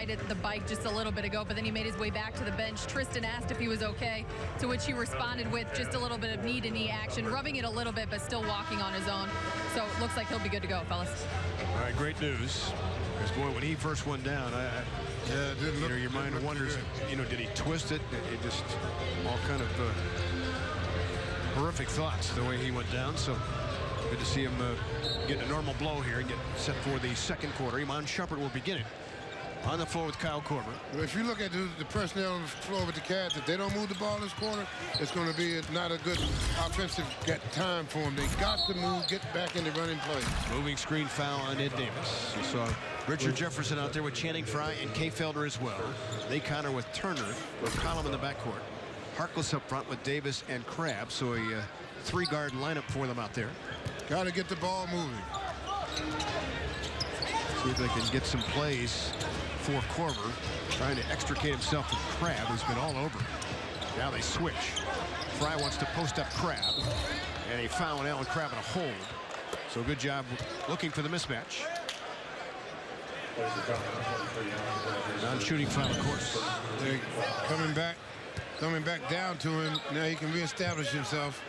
ride the bike just a little bit ago, but then he made his way back to the bench. Tristan asked if he was okay, to which he responded with just a little bit of knee-to-knee action, rubbing it a little bit, but still walking on his own. So it looks like he'll be good to go, fellas. All right, great news. Because, boy, when he first went down, your mind wonders, did he twist it? It just all kind of horrific thoughts the way he went down. So good to see him get a normal blow here and get set for the second quarter. Iman Shumpert will begin it on the floor with Kyle Korver. Well, if you look at the personnel on the floor with the Cavs, if they don't move the ball this quarter, it's going to be not a good offensive time for them. They got to move, get back in the running play. Moving screen foul on Ed Davis. You saw Richard Jefferson out there with Channing Frye and Kay Felder as well. They counter with Turner, with Collum in the backcourt. Harkless up front with Davis and Crabbe. So a three-guard lineup for them out there. Got to get the ball moving. See if they can get some plays for Korver, trying to extricate himself from Crabbe, who's been all over. Now they switch. Frye wants to post up Crabbe, and he found Alan Crabbe in a hold. So good job looking for the mismatch. Non-shooting foul, of course. They're coming back down to him. Now he can reestablish himself,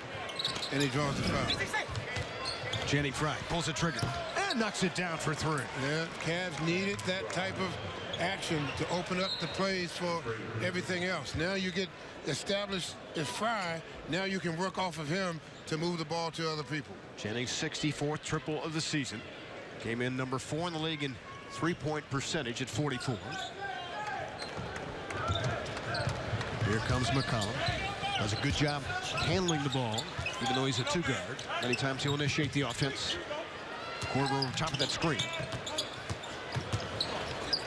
and he draws the foul. Channing Frye pulls the trigger and knocks it down for three. Yeah, Cavs needed that type of action to open up the plays for everything else. Now you get established as Frye. Now you can work off of him to move the ball to other people. Channing's 64th triple of the season. Came in number 4 in the league in three-point percentage at 44. Here comes McCollum. Does a good job handling the ball, even though he's a two-guard. Many times he'll initiate the offense. Korver over top of that screen.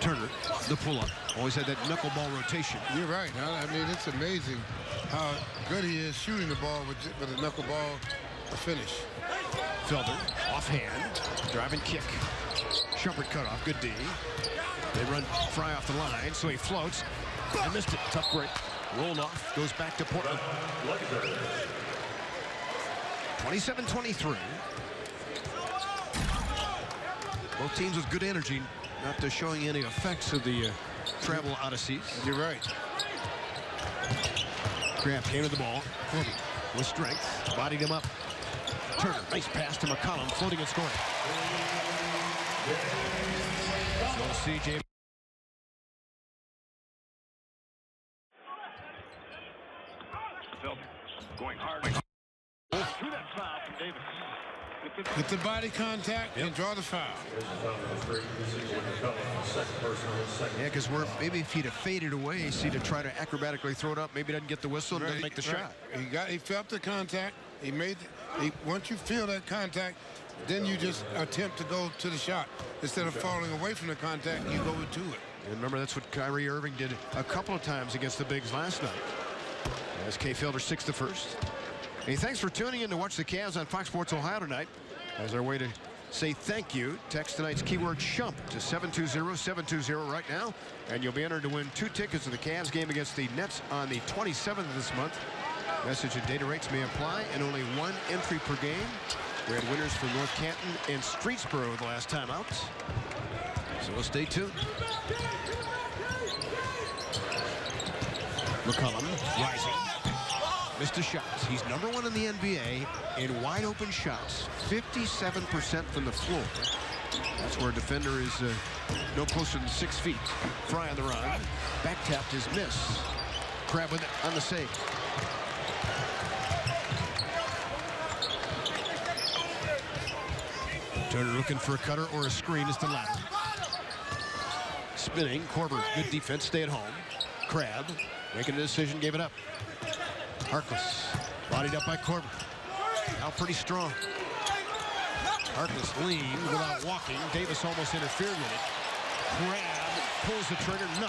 Turner, the pull-up. Always had that knuckleball rotation. You're right. I mean, it's amazing how good he is shooting the ball with a knuckleball finish. Felder, offhand, driving kick. Shumpert cut off, good D. They run Frye off the line, so he floats. I missed it, tough break. Rolled off, goes back to Portland. 27-23. Both teams with good energy, not showing any effects of the travel odysseys. You're right. Crabbe came to the ball. Korver with strength, bodied him up. Turner, nice pass to McCollum, floating and scoring. So CJ. Going hard. Through that foul from Davis. Get the body contact and draw the foul. Yeah, because we're maybe if he'd have faded away, see to try to acrobatically throw it up, maybe doesn't get the whistle and doesn't make the shot. He felt the contact. Once you feel that contact, then you just attempt to go to the shot. Instead of falling away from the contact, you go to it. And remember, that's what Kyrie Irving did a couple of times against the Bigs last night. As Kay Felder 6 the first. Hey, thanks for tuning in to watch the Cavs on Fox Sports Ohio tonight. As our way to say thank you, text tonight's keyword SHUMP to 720-720 right now, and you'll be entered to win 2 tickets to the Cavs game against the Nets on the 27th of this month. Message and data rates may apply, and only 1 entry per game. We had winners for North Canton and Streetsboro the last time out. So stay tuned. McCollum rising. Missed a shot. He's #1 in the NBA in wide open shots. 57% from the floor. That's where a defender is no closer than 6 feet. Frye on the run. Back tapped his miss. Crabbe with it on the save. Turner looking for a cutter or a screen is the latter. Spinning. Korver, good defense. Stay at home. Crabbe making a decision, gave it up. Harkless, bodied up by Korver. Now pretty strong. Harkless leaned without walking. Davis almost interfered with it. Crabbe pulls the trigger. No.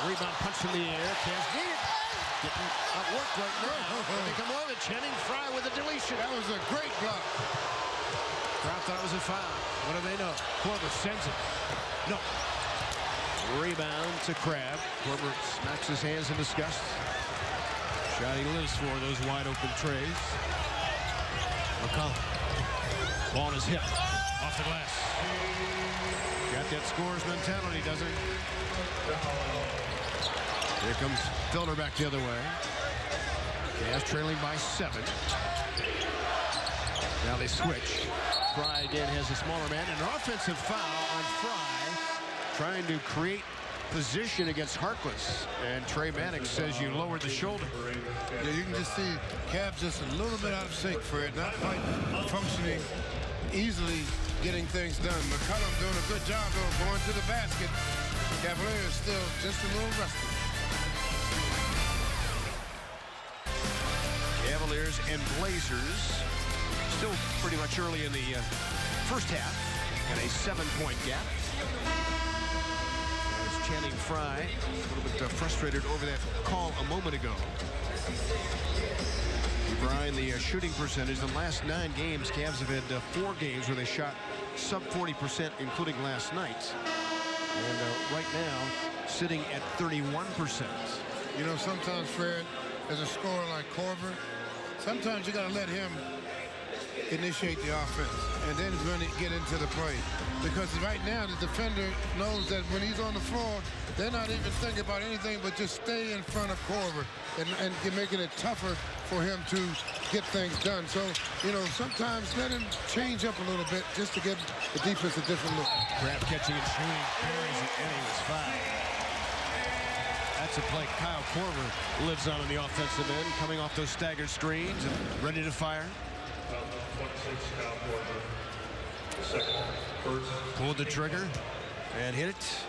Rebound punch in the air. Cavs need it. Getting outworked right now. They come over. Channing Frye with a deletion. That was a great block. Crowd thought it was a foul. What do they know? Korver sends it. No. Rebound to Crabbe. Korver smacks his hands in disgust. Shot he lives for, those wide open trays. McCollum. Ball on his hip. Off the glass. Got that scorer's mentality, doesn't he? Here comes Fielder back the other way. Cavs trailing by 7. Now they switch. Fry again has a smaller man. An offensive foul on Fry, trying to create position against Harkless. And Trey Mannix says you lowered the shoulder. Yeah, you can just see Cavs just a little bit out of sync for it. Not quite functioning easily, getting things done. McCollum doing a good job though, going to the basket. Cavaliers still just a little rusty. Cavaliers and Blazers still pretty much early in the first half, and a 7-point gap. As Channing Frye a little bit frustrated over that call a moment ago. Brian, the shooting percentage, the last 9 games, Cavs have had 4 games where they shot sub 40%, including last night. And right now, sitting at 31%. You know, sometimes, Fred, as a scorer like Korver, sometimes you got to let him initiate the offense and then run it, get into the play. Because right now, the defender knows that when he's on the floor, they're not even thinking about anything but just stay in front of Korver and making it tougher for him to get things done. So, you know, sometimes let him change up a little bit just to give the defense a different look. Grab catching and shooting, buries it, and he was fouled. That's a play Kyle Korver lives on the offensive end, coming off those staggered screens and ready to fire. Pulled the trigger and hit it.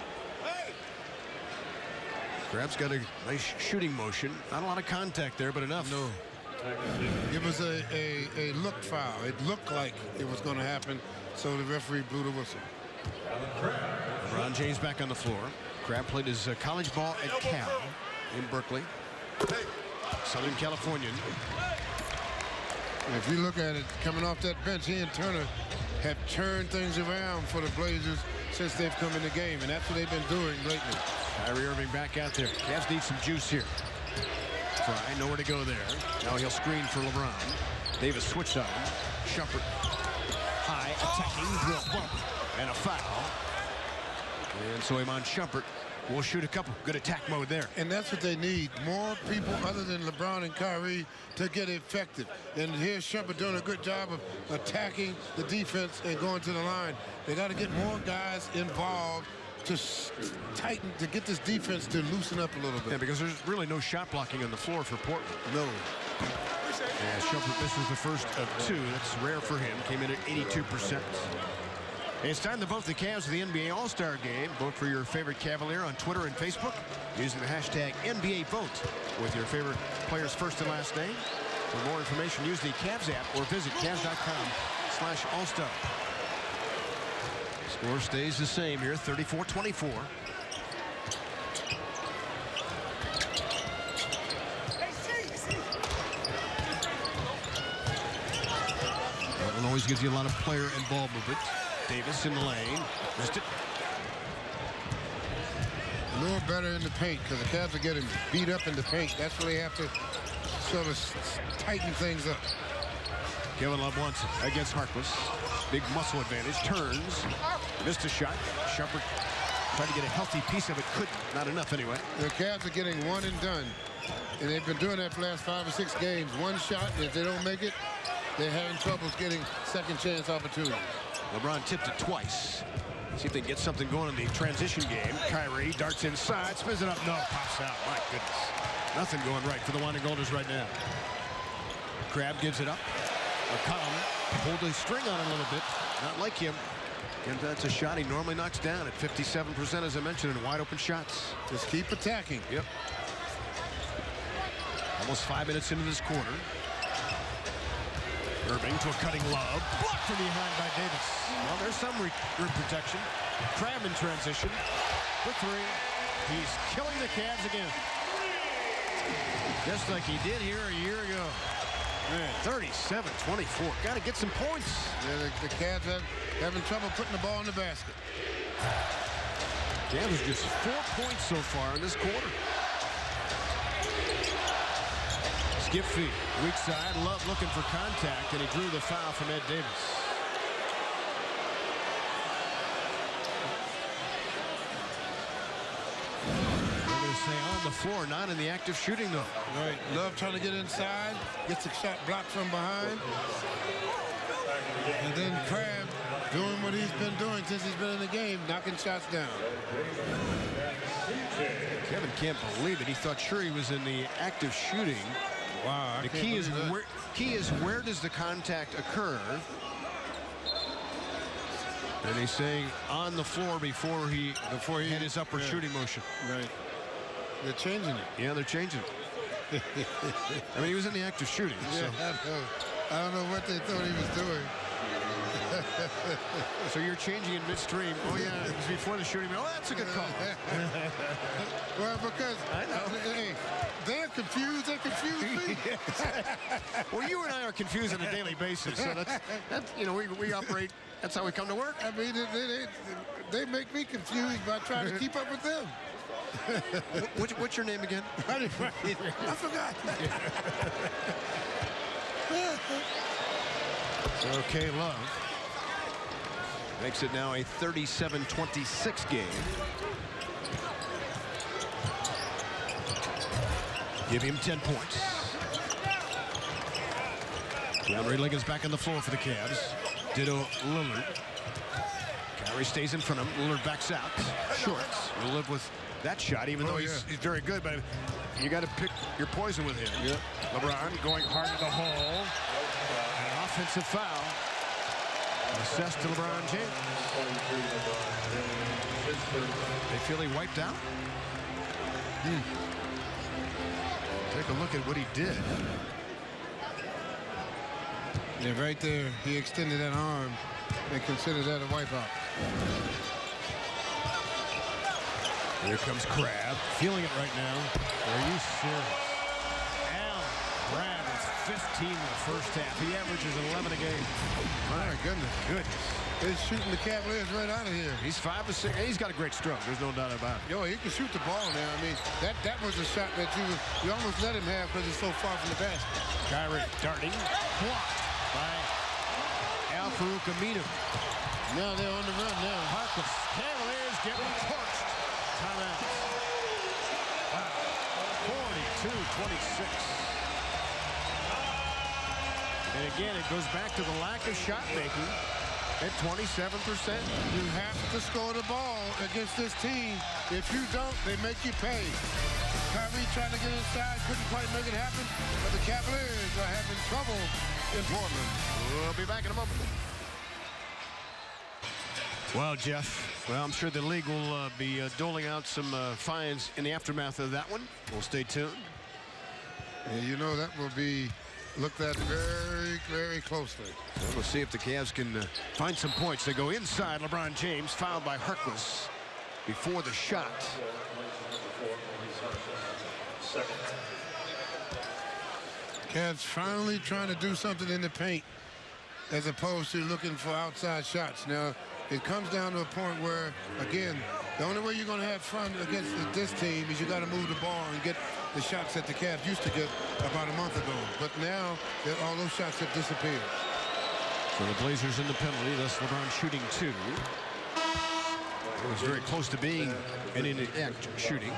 Grab's got a nice shooting motion. Not a lot of contact there, but enough. No. It was a look foul. It looked like it was going to happen, so the referee blew the whistle. LeBron James back on the floor. Crab played his college ball at Cal in Berkeley, Southern California. If you look at it, coming off that bench, he and Turner have turned things around for the Blazers since they've come in the game, and that's what they've been doing lately. Kyrie Irving back out there. Cavs need some juice here. Fry, nowhere to go there. Now he'll screen for LeBron. Davis switched on him. Shumpert high, attacking, drill, bump, and a foul. And so Iman Shumpert will shoot a couple. Good attack mode there. And that's what they need. More people other than LeBron and Kyrie to get effective. And here's Shumpert doing a good job of attacking the defense and going to the line. They got to get more guys involved to tighten, to get this defense to loosen up a little bit. Yeah, because there's really no shot blocking on the floor for Portland. No. And Shumpert misses the first of 2. That's rare for him. Came in at 82%. It's time to vote the Cavs for the NBA All-Star Game. Vote for your favorite Cavalier on Twitter and Facebook using the hashtag NBA Vote with your favorite player's first and last name. For more information, use the Cavs app or visit Cavs.com/All-Star. Score stays the same here, 34-24. Portland always gives you a lot of player and ball movement. Davis in the lane. Missed it. A little better in the paint because the Cavs are getting beat up in the paint. That's where they have to sort of tighten things up. Kevin Love wants it against Harkless. Big muscle advantage. Turns. Missed a shot. Shumpert tried to get a healthy piece of it. Couldn't. Not enough anyway. The Cavs are getting one and done. And they've been doing that for the last 5 or 6 games. One shot, and if they don't make it, they're having troubles getting second chance opportunities. LeBron tipped it twice. See if they can get something going in the transition game. Kyrie darts inside, spins it up. No, pops out. My goodness. Nothing going right for the Winding Golders right now. Crab gives it up. McCollum pulled the string on it a little bit. Not like him. And that's a shot he normally knocks down at 57%, as I mentioned, in wide open shots. Just keep attacking. Yep. Almost 5 minutes into this quarter. Irving to a cutting Love. Blocked from behind by Davis. Well, there's some rim protection. Crab in transition. For 3. He's killing the Cavs again. Just like he did here a year ago. 37-24. Got to get some points. Yeah, the Cavs having trouble putting the ball in the basket. Cavs just 4 points so far in this quarter. Skip feed, weak side. Love looking for contact, and he drew the foul from Ed Davis. the floor, not in the act of shooting, though. Right. Love trying to get inside, gets a shot blocked from behind. And then Crab doing what he's been doing since he's been in the game, knocking shots down. Kevin can't believe it. He thought sure he was in the act of shooting. Wow. The key is where does the contact occur? And he's saying on the floor before he hit his upward shooting motion. Right. They're changing it. Yeah, they're changing it. I mean, he was in the act of shooting. Yeah, So. I don't know what they thought he was doing. So you're changing in midstream. Oh, yeah, it was before the shooting. Oh, that's a good call. Well, because I know. Hey, they're confused. They confuse me. Well, you and I are confused on a daily basis. So that's you know, we operate. That's how we come to work. I mean, they make me confused by trying to keep up with them. What's your name again? I forgot. Okay, Love makes it now a 37-26 game. Give him 10 points. DeAndre Liggins back on the floor for the Cavs. Ditto Lillard. Kyrie stays in front of him. Lillard backs out. Shorts. We'll live with that shot, even though he's very good, but you got to pick your poison with him. Yep. LeBron going hard to the hole. An offensive foul. Assessed to LeBron James. They feel he wiped out? Take a look at what he did. Yeah, right there. He extended that arm. They consider that a wipeout. Here comes Crab. Feeling it right now. Are you serious? Crab is 15 in the first half. He averages 11 a game. My goodness. They're shooting the Cavaliers right out of here. He's 5 of 6. He's got a great stroke. There's no doubt about it. Yo, he can shoot the ball now. I mean, that was a shot that you almost let him have because it's so far from the basket. Kyrie darting. Blocked by Al-Farouq Aminu. Now they're on the run now. Harkless. Cavaliers getting torched. Timeout. Wow. 42-26. And again, it goes back to the lack of shot making at 27%. You have to score the ball against this team. If you don't, they make you pay. Kyrie trying to get inside, couldn't quite make it happen, but the Cavaliers are having trouble in Portland. We'll be back in a moment. Well, Jeff, I'm sure the league will be doling out some fines in the aftermath of that one. We'll stay tuned. And you know that will be looked at very, very closely. So we'll see if the Cavs can find some points. They go inside. LeBron James fouled by Harkless before the shot. Cavs finally trying to do something in the paint as opposed to looking for outside shots. Now, it comes down to a point where, again, the only way you're going to have fun against this team is you got to move the ball and get the shots that the Cavs used to get about a month ago. But now, all those shots have disappeared. So the Blazers in the penalty, thus LeBron shooting 2. It was very close to being an in-act shooting.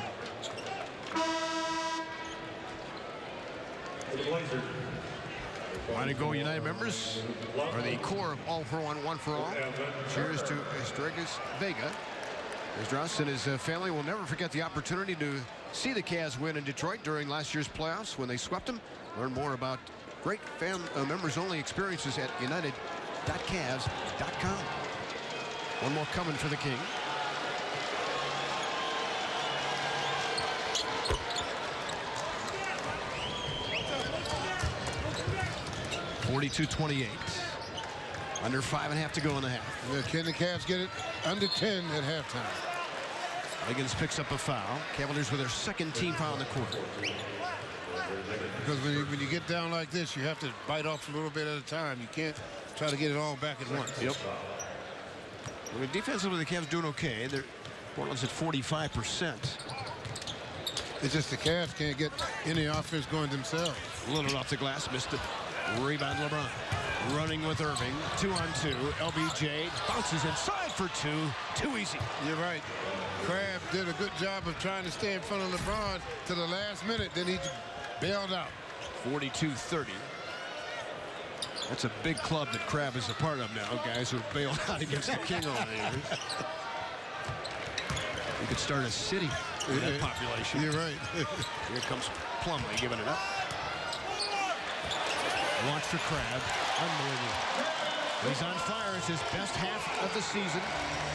Want to go United members are the core of All for One, One for All. Cheers to Estrellas Vega. Esdras and his family will never forget the opportunity to see the Cavs win in Detroit during last year's playoffs when they swept them. Learn more about great members-only experiences at united.cavs.com. One more coming for the King. (42-28). Under 5.5 to go in the half. Yeah, can the Cavs get it under 10 at halftime? Liggins picks up a foul. Cavaliers with their second team foul in the quarter. Because when you get down like this, you have to bite off a little bit at a time. You can't try to get it all back at once. Yep. I mean, defensively, the Cavs doing okay. Portland's at 45%. It's just the Cavs can't get any offense going themselves. Lillard off the glass, missed it. Rebound LeBron. Running with Irving. 2-on-2. LBJ bounces inside for 2. Too easy. You're right. Crabbe did a good job of trying to stay in front of LeBron to the last minute. Then he bailed out. 42-30. That's a big club that Crabbe is a part of now. Guys who bailed out against the King over the years. You could start a city with that population. You're right. Here comes Plumlee giving it up. Launch for Crabbe. Unbelievable. He's on fire. It's his best half of the season.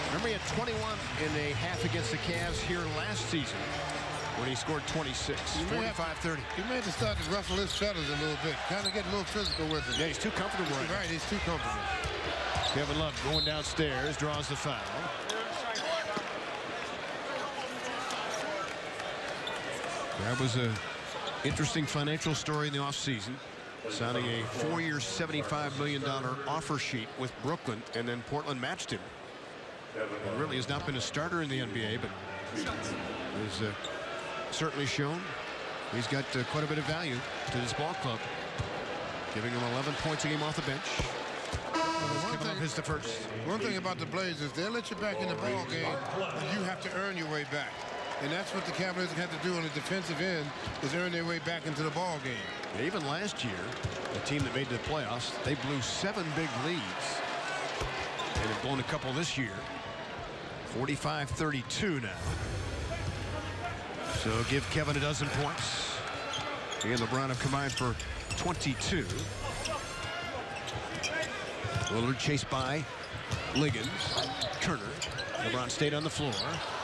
Remember, he had 21 in a half against the Cavs here last season when he scored 26. 45-30. He may have to start to ruffle his feathers a little bit. Kind of get a little physical with him. Yeah, he's too comfortable right now. Right, he's too comfortable. Kevin Love going downstairs, draws the foul. That was an interesting financial story in the offseason. Signing a 4-year, $75 million offer sheet with Brooklyn, and then Portland matched him. He really has not been a starter in the NBA, but has certainly shown he's got quite a bit of value to this ball club, giving him 11 points a game off the bench. One thing about the Blazers, they'll let you back in the ball game, and you have to earn your way back. And that's what the Cavaliers have to do on the defensive end, is earn their way back into the ball game. Yeah, even last year, the team that made the playoffs, they blew 7 big leads. And they've blown a couple this year. 45-32 now. So give Kevin a dozen points. He and LeBron have combined for 22. Lillard chased by Liggins. Turner. LeBron stayed on the floor.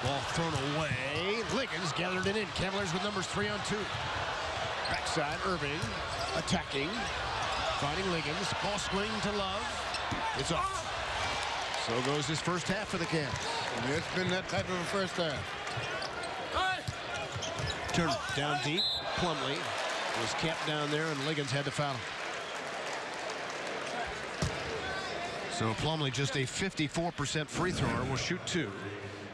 Ball thrown away. Liggins gathered it in. Cavaliers with numbers 3 on 2. Backside, Irving attacking. Finding Liggins. Ball swing to Love. It's off. So goes this first half for the Cavs. It's been that type of a first half. Turner down deep. Plumlee was capped down there, and Liggins had to foul him. So Plumlee, just a 54% free thrower, will shoot 2.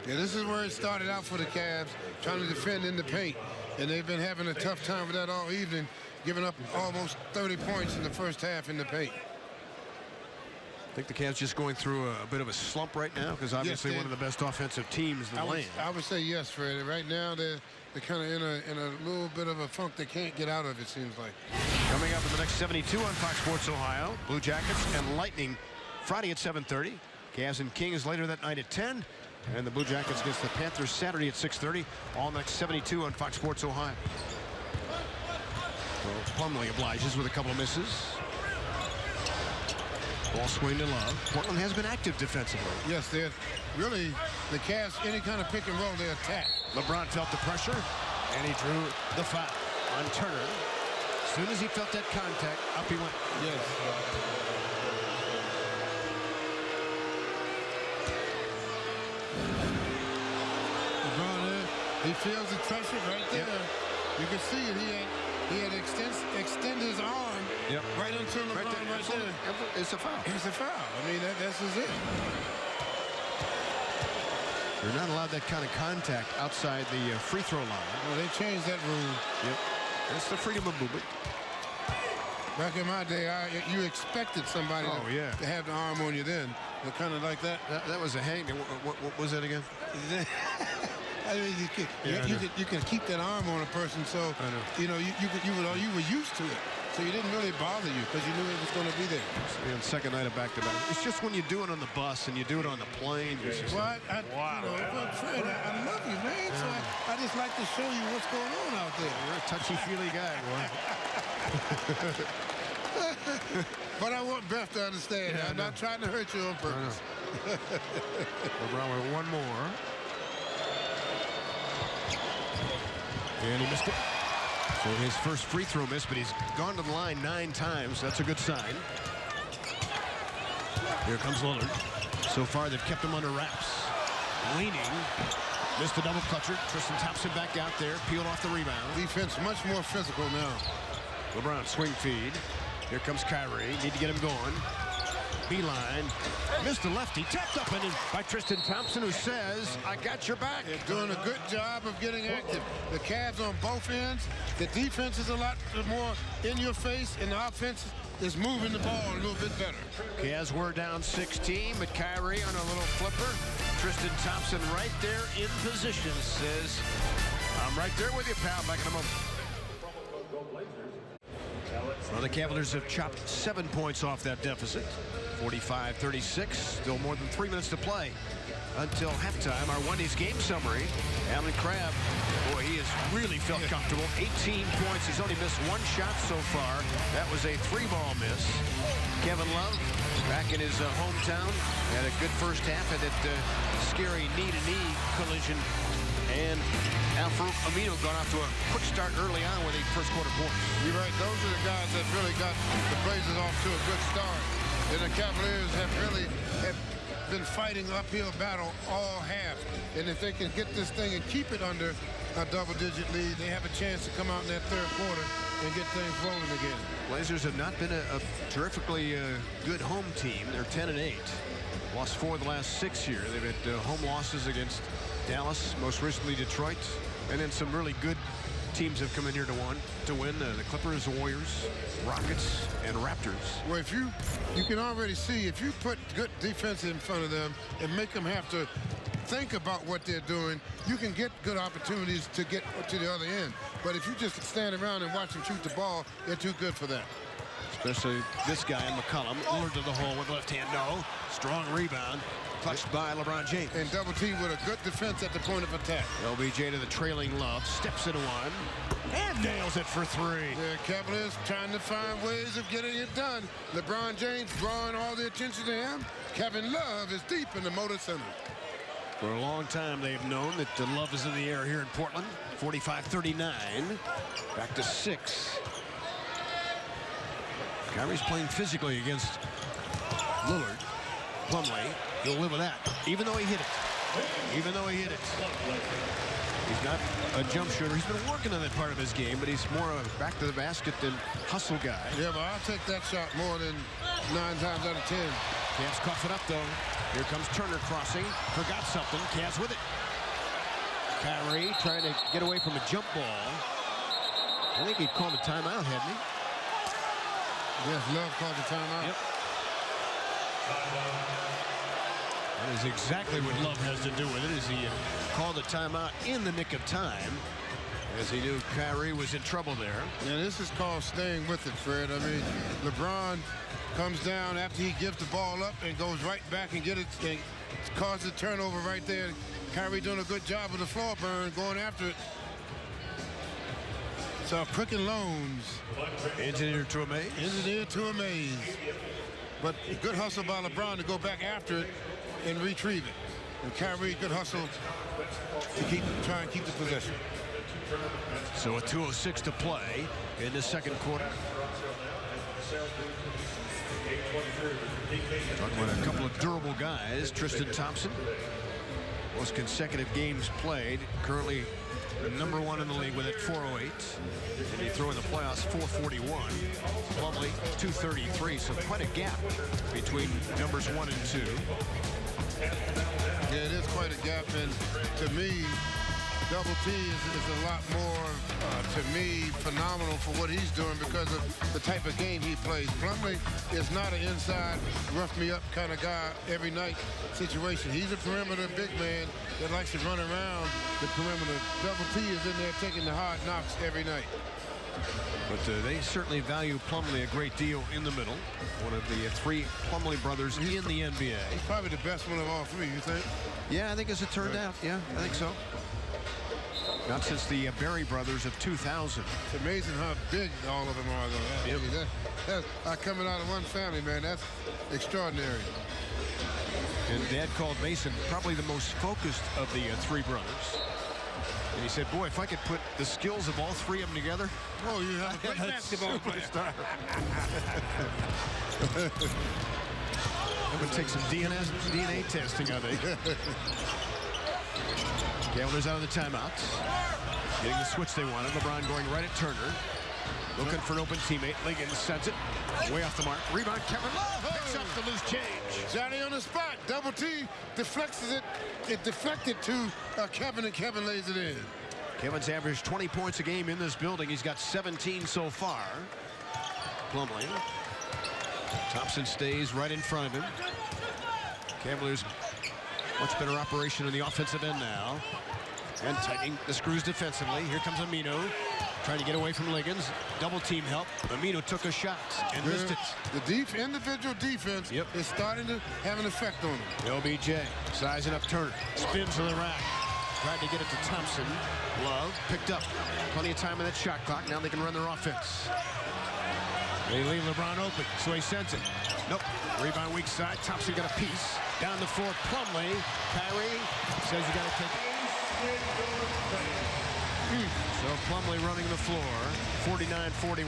Yeah, this is where it started out for the Cavs, trying to defend in the paint. And they've been having a tough time with that all evening, giving up almost 30 points in the first half in the paint. I think the Cavs just going through a bit of a slump right now, because obviously one of the best offensive teams in the land. I would say yes, Freddie. Right now they're kind of in a little bit of a funk they can't get out of, it seems like. Coming up in the next 72 on Fox Sports Ohio, Blue Jackets and Lightning Friday at 7:30. Cavs and Kings later that night at 10. And the Blue Jackets against the Panthers Saturday at 6:30. All next 72 on Fox Sports Ohio. Well, Plumlee obliges with a couple of misses. Ball swing to Love. Portland has been active defensively. Yes, they're really, the Cavs, any kind of pick and roll, they attack. LeBron felt the pressure, and he drew the foul on Turner. As soon as he felt that contact, up he went. Yes. LeBron, he feels the pressure right there. Yep. You can see it. He had extended his arm right until LeBron right there. It's a foul. It's a foul. I mean, that's it. You're not allowed that kind of contact outside the free throw line. Well, they changed that rule. Yep. That's the freedom of movement. Back in my day, you expected somebody to have the arm on you then. Kind of like that. That was a hang. What was that again? I mean, you can keep that arm on a person, so you know you were used to it, so you didn't really bother you because you knew it was going to be there. And second night of back-to-back. It's just when you do it on the bus and you do it on the plane. It's just wow. Fred, I love you, man. So I just like to show you what's going on out there. You're a touchy-feely guy, boy. But I want Beth to understand. I'm not trying to hurt you on purpose. LeBron with one more. And he missed it. So his first free throw miss, but he's gone to the line 9 times. That's a good sign. Here comes Lillard. So far, they've kept him under wraps. Leaning. Missed the double clutcher. Tristan Thompson back out there. Peeled off the rebound. Defense much more physical now. LeBron swing feed. Here comes Kyrie. Need to get him going. beeline. Missed a lefty. Tapped up and in by Tristan Thompson, who says, I got your back. They're doing a good job of getting active. The Cavs on both ends. The defense is a lot more in your face, and the offense is moving the ball a little bit better. Cavs were down 16, but Kyrie on a little flipper. Tristan Thompson right there in position says, I'm right there with you, pal. Back in a moment. Well, the Cavaliers have chopped 7 points off that deficit. 45-36. Still more than 3 minutes to play until halftime. Our Wendy's game summary. Alan Crabb, boy, he has really felt comfortable. 18 points. He's only missed 1 shot so far. That was a 3-ball miss. Kevin Love, back in his hometown, had a good first half of that scary knee-to-knee collision. And Al-Farouq Aminu got off to a quick start early on with a first quarter points. You're right. Those are the guys that really got the Blazers off to a good start. And the Cavaliers have been fighting uphill battle all half. And if they can get this thing and keep it under a double-digit lead, they have a chance to come out in that third quarter and get things rolling again. Blazers have not been a terrifically good home team. They're 10-8. Lost 4 of the last 6 here. They've had home losses against Dallas, most recently Detroit, and then some really good teams have come in here to win. The Clippers, the Warriors, Rockets, and Raptors. Well, if you can already see, if you put good defense in front of them and make them have to think about what they're doing, you can get good opportunities to get to the other end. But if you just stand around and watch them shoot the ball, they're too good for that. Especially this guy, McCollum, lured to the hole with left hand. No. Strong rebound. Touched by LeBron James. And double team with a good defense at the point of attack. LBJ to the trailing Love. Steps into one. And nails it for 3. The Cavaliers trying to find ways of getting it done. LeBron James drawing all the attention to him. Kevin Love is deep in the Motor Center. For a long time, they've known that the Love is in the air here in Portland. 45-39. Back to 6. Kyrie's playing physically against Lillard. Plumlee, he'll live with that, even though he hit it. Even though he hit it. He's not a jump shooter. He's been working on that part of his game, but he's more a back to the basket than hustle guy. Yeah, but I'll take that shot more than 9 times out of 10. Cavs cough it up, though. Here comes Turner crossing. Forgot something. Cavs with it. Kyrie trying to get away from a jump ball. I think he'd called a timeout, hadn't he? Yes, Love called the timeout. Yep. That is exactly what Love has to do with it, is he called a timeout in the nick of time, as he knew Kyrie was in trouble there. And this is called staying with it, Fred. I mean, LeBron comes down after he gives the ball up and goes right back and get it and causes a turnover right there. Kyrie doing a good job of the floor burn, going after it. So Quicken Loans. Engineered to amaze. Engineered to amaze. But good hustle by LeBron to go back after it and retrieve it. And Kyrie, good hustle to try and keep the possession. So with 2:06 to play in the second quarter. Talking about a couple of durable guys. Tristan Thompson, most consecutive games played, currently number 1 in the league with it, 408. And you throw in the playoffs, 441. Plumlee, 233. So quite a gap between numbers 1 and 2. Yeah, it is quite a gap. And to me, Double T is a lot more, to me, phenomenal for what he's doing because of the type of game he plays. Plumlee is not an inside, rough-me-up kind of guy every night situation. He's a perimeter big man that likes to run around the perimeter. Double T is in there taking the hard knocks every night. But they certainly value Plumlee a great deal in the middle. One of the 3 Plumlee brothers in the NBA. He's probably the best one of all 3, you think? Yeah, I think as it turned out. Yeah, I think so. Not since the Berry brothers of 2000. It's amazing how big all of them are, though. Yep. That's coming out of one family, man. That's extraordinary. And Dad called Mason probably the most focused of the 3 brothers. And he said, boy, if I could put the skills of all 3 of them together. Oh, you have a great basketball player. I'm going to take some DNA testing, I think. Cavaliers out of the timeout. Getting the switch they wanted. LeBron going right at Turner. Looking for an open teammate. Liggins sends it. Way off the mark. Rebound, Kevin Love picks up the loose change. Johnny on the spot. Double T deflects it. It deflected to Kevin, and Kevin lays it in. Kevin's averaged 20 points a game in this building. He's got 17 so far. Plumlee. Thompson stays right in front of him. Cavaliers much better operation on the offensive end now. And tightening the screws defensively. Here comes Amino. Trying to get away from Liggins. Double team help. Amino took a shot and missed it. The individual defense is starting to have an effect on him. LBJ sizing up Turner. Spins to the rack. Tried to get it to Thompson. Love picked up. Plenty of time in that shot clock. Now they can run their offense. They leave LeBron open, so he sends it. Nope. Rebound weak side. Thompson got a piece. Down the floor, Plumlee. Kyrie says you got to take it. So Plumlee running the floor, 49-41.